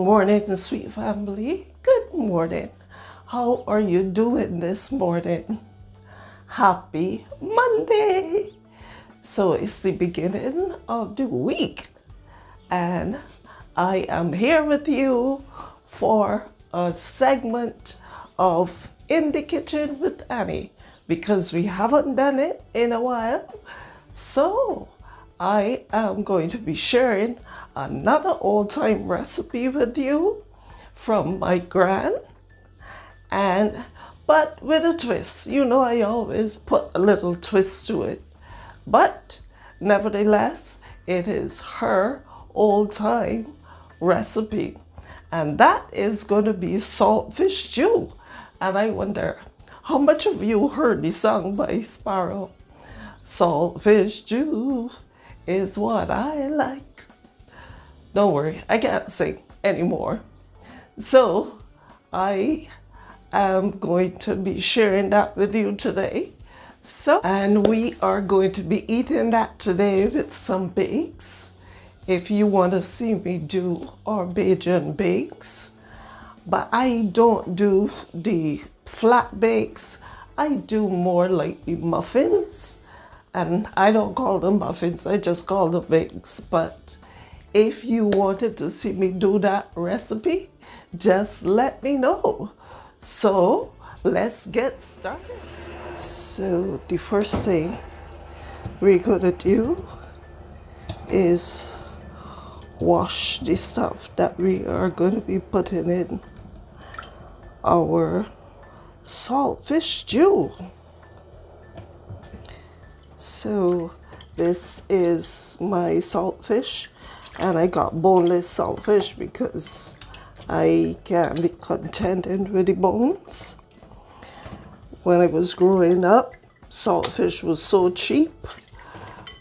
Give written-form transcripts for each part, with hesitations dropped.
morning, sweet family. Good morning. How are you doing this morning? Happy Monday. So it's the beginning of the week, and I am here with you for a segment of In the Kitchen with Annie because we haven't done it in a while. So I am going to be sharing another old-time recipe with you from my gran, but with a twist. You know, I always put a little twist to it, but nevertheless, it is her old-time recipe, and that is going to be saltfish stew. And I wonder how much of you heard the song by Sparrow? Saltfish stew is what I like. Don't worry, I can't sing anymore. So I am going to be sharing that with you today. And we are going to be eating that today with some bakes. If you want to see me do our Bajan bakes, but I don't do the flat bakes. I do more like the muffins. And I don't call them muffins, I just call them bakes. But if you wanted to see me do that recipe, just let me know. So let's get started. So the first thing we're gonna do is wash the stuff that we are going to be putting in our saltfish stew. So this is my saltfish, and I got boneless saltfish because I can't be contented with the bones. When I was growing up, saltfish was so cheap,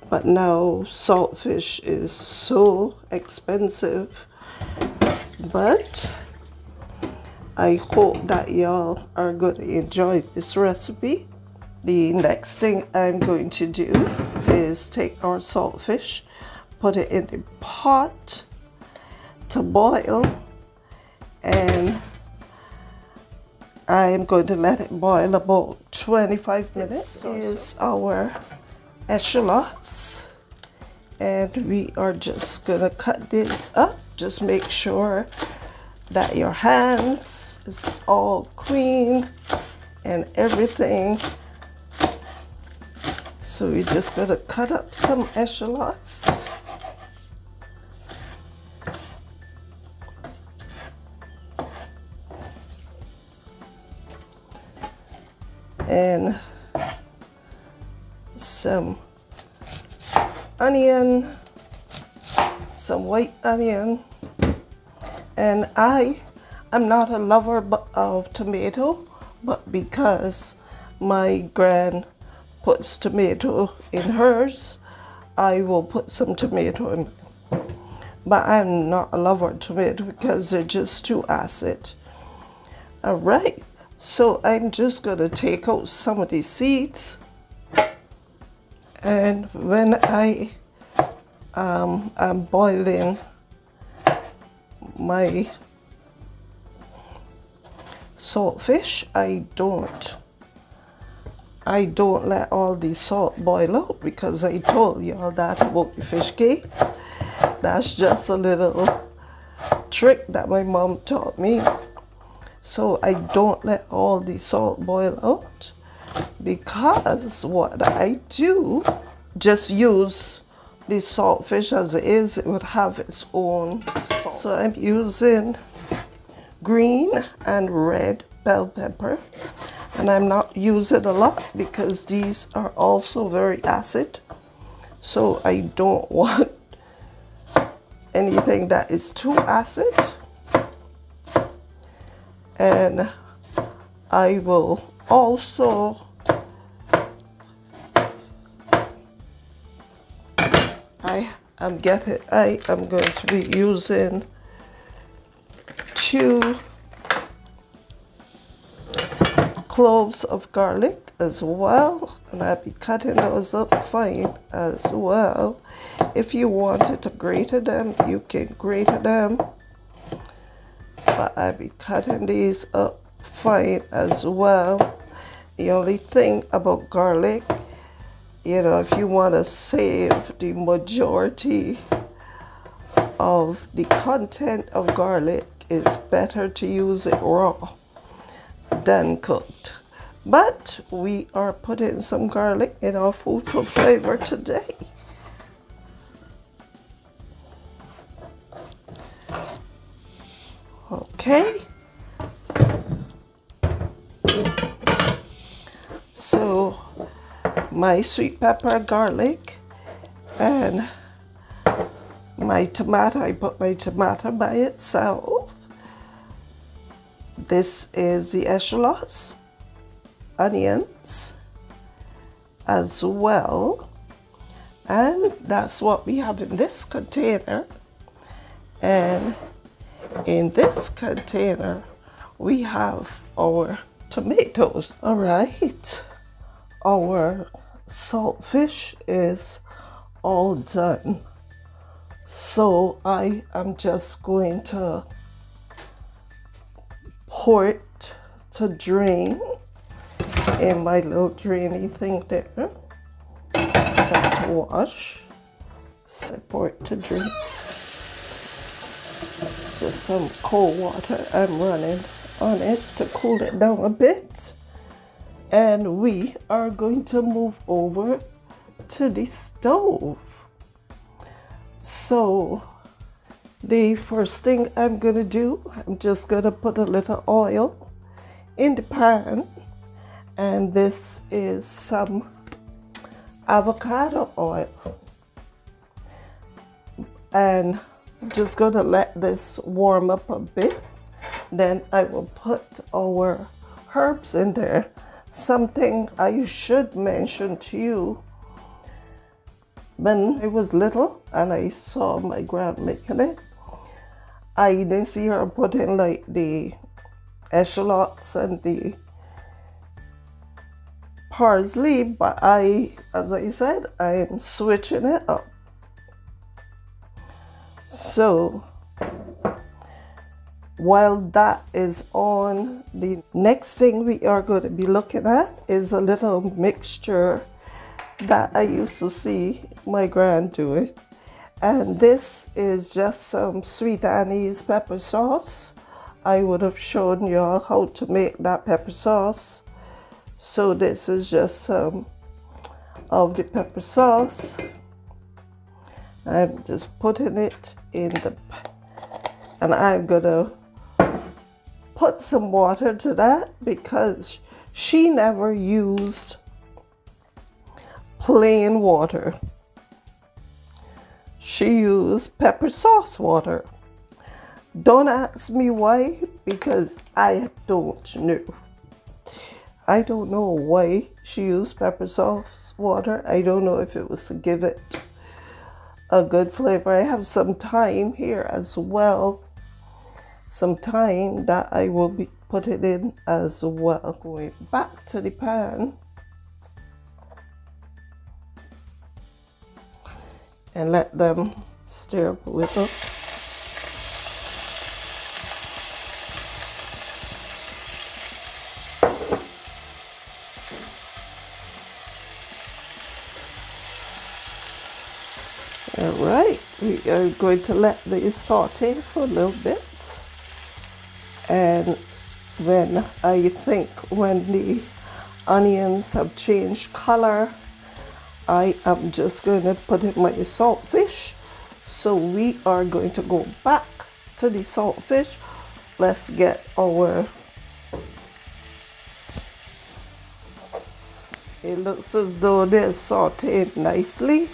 but now saltfish is so expensive. But I hope that y'all are going to enjoy this recipe. The next thing I'm going to do is take our saltfish, put it in the pot to boil, and I'm going to let it boil about 25 minutes. This is our eschalots, and we are just gonna cut this up. Just make sure that your hands is all clean and everything. So we're just gonna cut up some eschalots. And some onion, some white onion. And I'm not a lover of tomato, but because my gran puts tomato in hers, I will put some tomato in. But I'm not a lover of tomato because they're just too acid. All right, so I'm just gonna take out some of these seeds. And when I am boiling my saltfish, I don't let all the salt boil out, because I told y'all that about the fish cakes. That's just a little trick that my mom taught me. So I don't let all the salt boil out, because what I do, just use the saltfish as it is. It would have its own salt. So I'm using green and red bell pepper, and I'm not using a lot because these are also very acid. So I don't want anything that is too acid. And I will also I am going to be using 2 cloves of garlic as well, and I'll be cutting those up fine as well. If you wanted to grate them, you can grate them. but I'll be cutting these up fine as well. The only thing about garlic, you know, if you want to save the majority of the content of garlic, it's better to use it raw than cooked. But we are putting some garlic in our food for flavor today. Okay. So my sweet pepper, garlic, and my tomato, I put my tomato by itself. This is the echallots, onions as well. And that's what we have in this container. And in this container, we have our tomatoes. All right, our saltfish is all done. So I am just going to pour it to drain in my little drainy thing there. To wash. So pour it to drain. So some cold water I'm running on it to cool it down a bit. And we are going to move over to the stove. So the first thing I'm going to do, I'm just going to put a little oil in the pan. And this is some avocado oil. And I'm just going to let this warm up a bit. Then I will put our herbs in there. Something I should mention to you. When I was little and I saw my grand making it, I didn't see her putting like the echallots and the parsley, but as I said, I am switching it up. So while that is on, the next thing we are going to be looking at is a little mixture that I used to see my grand do it. And this is just some sweet anise pepper sauce. I would have shown y'all how to make that pepper sauce. So this is just some of the pepper sauce. I'm just putting it in and I'm gonna put some water to that because she never used plain water. She used pepper sauce water. Don't ask me why, because I don't know. I don't know why she used pepper sauce water. I don't know if it was to give it a good flavor. I have some thyme here as well. Some thyme that I will be putting in as well. Going back to the pan. And let them stir up a little. All right, we are going to let these saute for a little bit. And when I think when the onions have changed color, I am just going to put in my saltfish. So we are going to go back to the saltfish. Let's get our, it looks as though they're sauteed nicely.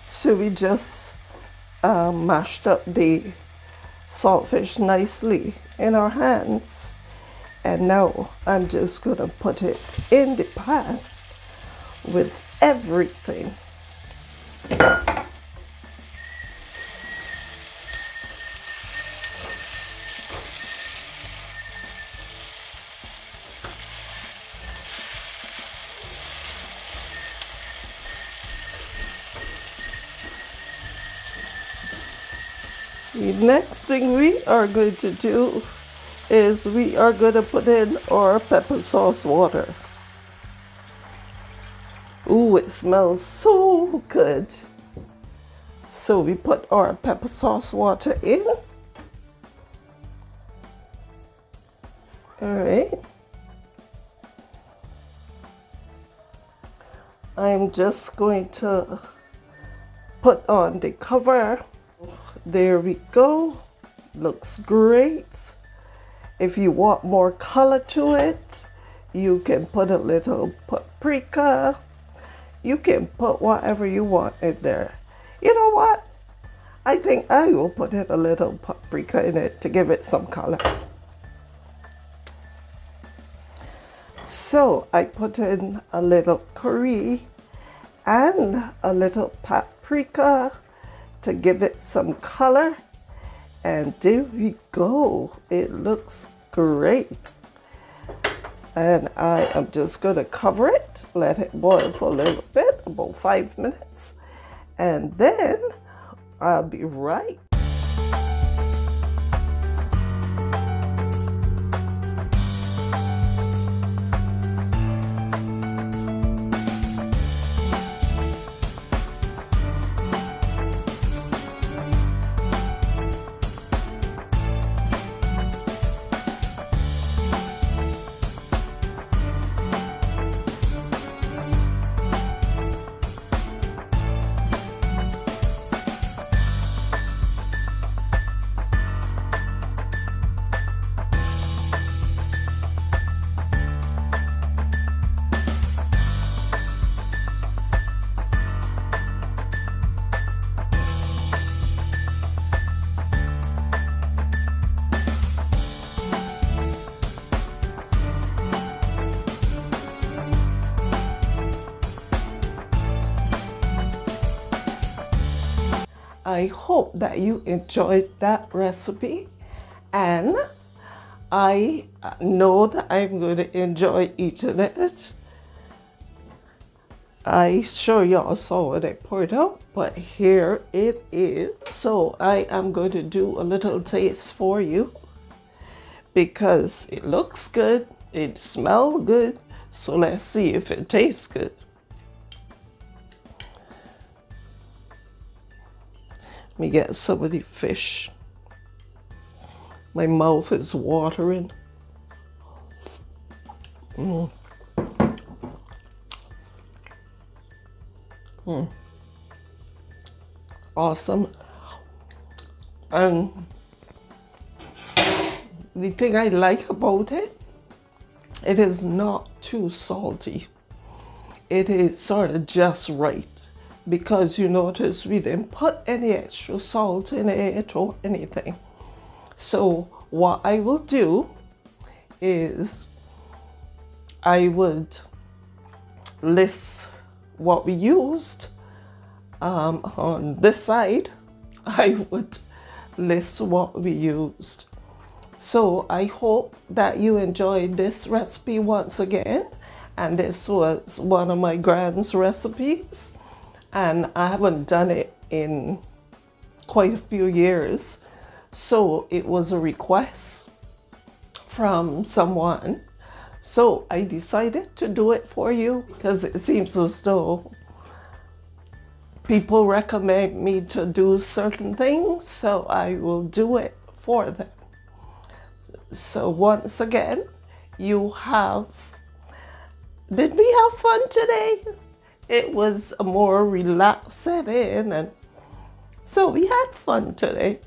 So we just mashed up the saltfish nicely in our hands. And now I'm just gonna put it in the pan with everything. The next thing we are going to do is we are going to put in our pepper sauce water. Ooh, it smells so good. So we put our pepper sauce water in. All right. I'm just going to put on the cover. There we go. Looks great. If you want more color to it, you can put a little paprika. You can put whatever you want in there. You know what? I think I will put in a little paprika in it to give it some color. So I put in a little curry and a little paprika to give it some color. And there we go. It looks great. And I am just going to cover it, let it boil for a little bit, about 5 minutes. And then I'll be right. I hope that you enjoyed that recipe, and I know that I'm going to enjoy eating it. I sure y'all saw what I poured out, but here it is. So I am going to do a little taste for you because it looks good, it smells good, so let's see if it tastes good. Let me get some of the fish. My mouth is watering. Awesome. And the thing I like about it, it is not too salty. It is sort of just right. Because you notice we didn't put any extra salt in it or anything. So what I will do is I would list what we used on this side. I would list what we used. So I hope that you enjoyed this recipe once again. And this was one of my grand's recipes. And I haven't done it in quite a few years. So it was a request from someone. So I decided to do it for you because it seems as though people recommend me to do certain things. So I will do it for them. So once again, did we have fun today? It was a more relaxed setting, and so we had fun today.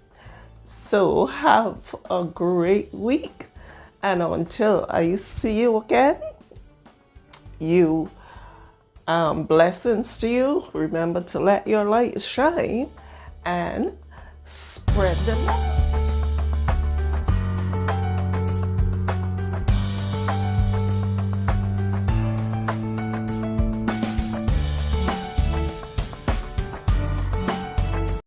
So have a great week, and until I see you again, blessings to you. Remember to let your light shine and spread the love.